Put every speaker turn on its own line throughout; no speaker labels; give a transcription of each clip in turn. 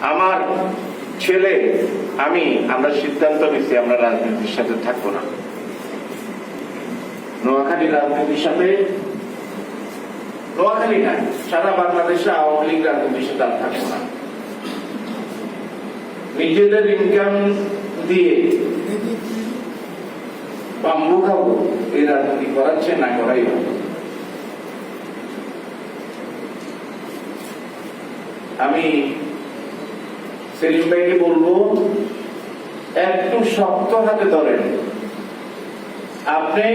আমার ছেলে আমরা সিদ্ধান্ত নিচ্ছি আমরা রাজনীতির সাথে থাকবো না। নোয়াখালী রাজনীতির সাথে, নোয়াখালী না সারা বাংলাদেশে আওয়ামী লীগ রাজনীতির সাথে আর থাকবো না। নিজেদের ইনকাম দিয়ে বাম্বু খাবো, এই রাজনীতি করাচ্ছে না করাই ভালো। আমি সেলিম ভাইকে বলবো, একটু শক্ত হাতে ধরেন। আপনি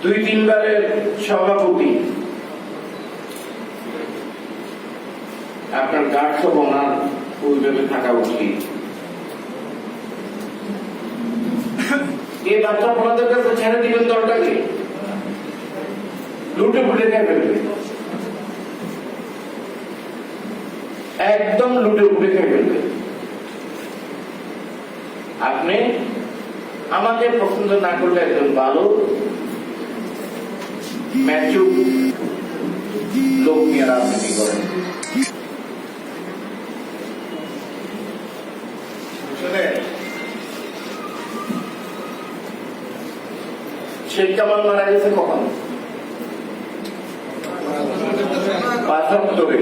2-3 বারের সভাপতি, আপনার গাঢ় বনার ওইভাবে থাকা উচিত। এই বাচ্চা আপনাদের কাছে ছেড়ে দিবেন দলটাকে, লুটে ফুটে খেয়ে ফেলবে, একদম লুটে ফুটে খেয়ে ফেলবে। আপনি আমাকে পছন্দ না করলে একজন ভালো ম্যাচুর লোক নিয়ে রাজনীতি করেন। শেখ কামাল মারা গেছে কখন? 75-এ,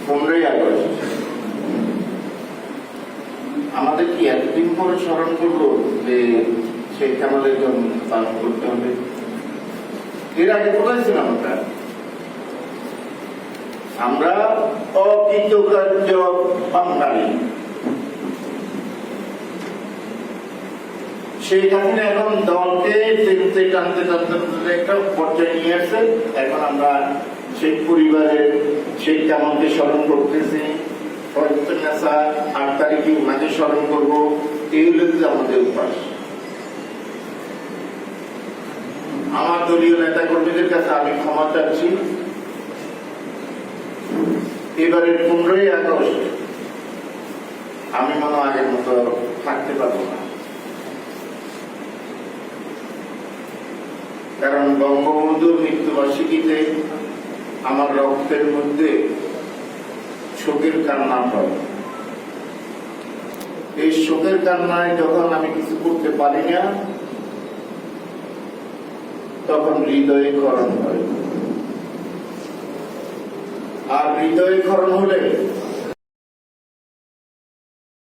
15ই আগস্ট। আমাদের কি এতদিন পরে স্মরণ করলো যে শেখ কামালের জন্য পালন করতে হবে? এর আগে কোথায় ছিলাম আমরা অকৃতকার্য বাঙালি। শেখ হাসিনা এখন দলকে টানতে একটা পর্যায়ে নিয়ে আসছে। এখন আমরা শেখ পরিবারের শেখ কামালকে স্মরণ করতেছি, 8 তারিখে ওনাকে স্মরণ করবো। এই হলো আমাদের উপাস। আমার দলীয় নেতা কর্মীদের কাছে আমি ক্ষমা চাচ্ছি, এবারের 15ই আগস্ট আমি মনে আগের মতো থাকতে পারবো না। কারণ বঙ্গবন্ধুর মৃত্যুবার্ষিকীতে আমার রক্তের মধ্যে শোকের কান্না হয়। এই শোকের কান্নায় যখন আমি কিছু করতে পারি না, তখন হৃদয়ে ক্ষরণ হয়। আর হৃদয়ে ক্ষরণ হলে